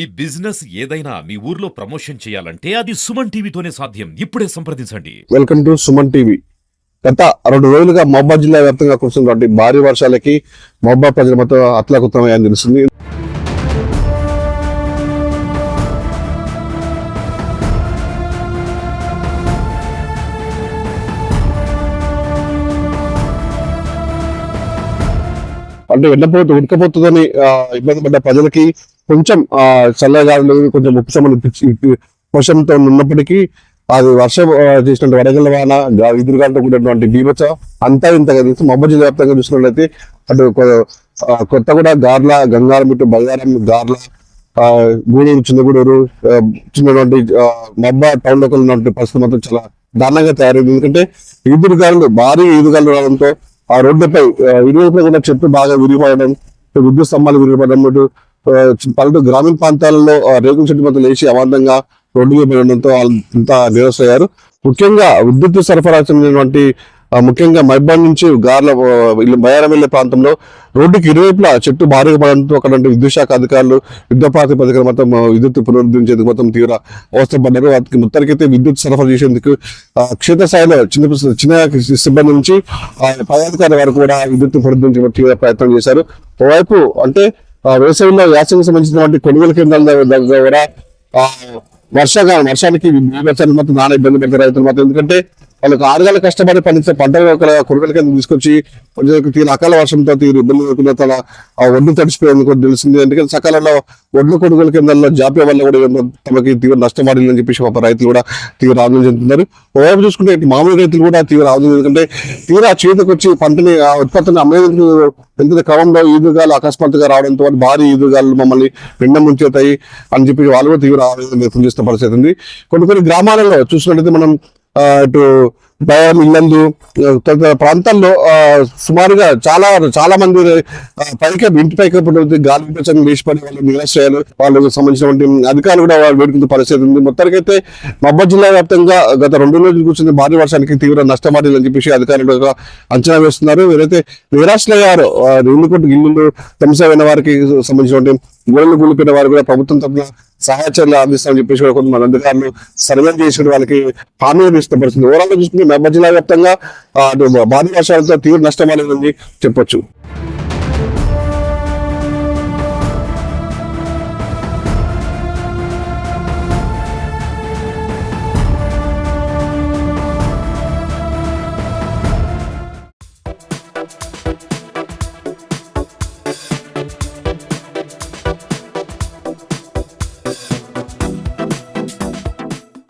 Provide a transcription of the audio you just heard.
ఈ బిజినెస్ ఏదైనా మీ ఊర్లో ప్రమోషన్ చేయాలంటే అది సుమన్ టీవీతోనే సాధ్యం. ఇప్పుడే సంప్రదించండి. Welcome to Suman TV. గత 2 రోజులుగా మహబూబాబాద్ జిల్లా వ్యాప్తంగా కురుస్తున్నటువంటి భారీ వర్షాలకి మహబూబాబాద్ ప్రజల మొత్తం అతలాకుతలమయ్యాయని తెలుస్తుంది. అంటే ఉడకపోతుందని ఇబ్బంది పడ్డ ప్రజలకి కొంచెం చల్లగాలు కొంచెం వర్షంతో ఉన్నప్పటికీ అది వర్షం చేసినటువంటి వడగళ్ల వాన ఎదురుగాలతో కూడినటువంటి బీభత్స అంతా ఇంతగా తెలిసి మహబూబాబాద్ జిల్లా వ్యాప్తంగా చూసినట్లయితే అటు కొత్తగూడ, గార్ల, గంగారమిట్టు, బల్లారం, గార్ల, గూడూరు, చిన్నగూడూరు, చిన్నటువంటి మహబూబాబాద్ టౌన్ లో ఉన్నటువంటి పరిస్థితి మాత్రం చాలా దారుణంగా తయారైంది. ఎందుకంటే భారీ ఈదుగాలు రావడంతో ఆ రోడ్డుపై ఇరువైపులా కూడా చెట్లు బాగా విరిగిపడడం, విద్యుత్ స్తంభాలు విరిగిపడడం, పల్లెటూరు గ్రామీణ ప్రాంతాలలో రేకుల చెట్టు మధ్య లేచి అవాంతంగా రోడ్డు మీద పడడంతో ఇంత నిరాశయ్యారు. ముఖ్యంగా విద్యుత్ సరఫరా చెందినటువంటి ముఖ్యంగా మహబూబాబాద్ నుంచి గార్ల బయారం వెళ్లే ప్రాంతంలో రోడ్డుకి ఇరువైపులా చెట్టు భారీగా పడడంతో అక్కడ విద్యుత్ శాఖ అధికారులు యుద్ధ ప్రాతిపదికన మొత్తం విద్యుత్ పునరుద్ధరించేందుకు మొత్తం తీవ్ర అవస్థపడ్డారు. వాటికి మొత్తానికైతే విద్యుత్ సరఫరా చేసేందుకు క్షేత్రస్థాయిలో చిన్న సిబ్బంది నుంచి పై అధికారుల వరకు కూడా విద్యుత్ పునరుద్ధరించే తీవ్ర ప్రయత్నం చేశారు. ఓవైపు అంటే వ్యవసాయంలో యాసంగికి సంబంధించినటువంటి కొనుగోలు కేంద్రాల దగ్గర కూడా వర్షానికి మొత్తం నానా ఇబ్బంది పెడతారు రైతులు మాత్రం. ఎందుకంటే వాళ్ళకి 6 గంటలు కష్టపడి పండించే పంటలు కొనుగోలు కేంద్రం తీసుకొచ్చి తీరు అకాల వర్షంతో తీరు ఇబ్బంది పడుతున్న తన ఒడ్డు తడిచిపోయేందుకు తెలిసింది. ఎందుకంటే సకాలంలో ఒడ్లు కొనుగోలు కేంద్రాల్లో జాప్యం వల్ల కూడా తమకి తీవ్ర నష్టం పడిందని చెప్పేసి రైతులు కూడా తీవ్ర ఆందోళన చెందుతున్నారు. ఓవైపు చూసుకుంటే మామూలు రైతులు కూడా తీవ్ర ఆందోళన, ఎందుకంటే తీరా చేతికి వచ్చి పంటని ఉత్పత్తిని అమ్మేందుకు వెళ్తున్న క్రమంలో ఈదుగాలు అకస్మాత్తుగా రావడంతో భారీ ఈదుగాలు మమ్మల్ని పిండం ముంచేతాయి అని చెప్పి వాళ్ళు కూడా తీవ్ర ఆందోళన వ్యక్తం చేస్తున్న పరిస్థితి ఉంది. కొన్ని గ్రామాలలో చూసినట్లయితే మనం ఇటు భయం, ఇల్లందు తదితర ప్రాంతాల్లో సుమారుగా చాలా మంది ఇంటి పైకి గాలి విపరీతంగా వేసిపడి వాళ్ళు నిరాశ్రయాలు, వాళ్ళకు సంబంధించినటువంటి అధికారులు కూడా వాళ్ళు వేడుకున్న పరిస్థితి ఉంది. మొత్తానికైతే మహబూబాబాద్ జిల్లా వ్యాప్తంగా గత 2 రోజులు కూర్చున్న భారీ వర్షానికి తీవ్ర నష్టపడిందని చెప్పేసి అధికారులు అంచనా వేస్తున్నారు. ఎవరైతే నిరాశ్రయ్యారో ఇల్లు ధ్వంసమైన వారికి సంబంధించినటువంటి గోడలు కూలిపోయిన వారు కూడా ప్రభుత్వం తరఫున సహాయ చర్యలు అందిస్తామని చెప్పేసి కూడా కొంతమంది అధికారులు సర్వే చేసిన వాళ్ళకి హామీలు ఇస్తున్న పరిస్థితి. ఓవరాల్ గా చూసుకుంటే మహబూబాబాద్ జిల్లా వ్యాప్తంగా భారీ వర్షాలతో తీవ్ర నష్టం చెప్పొచ్చు.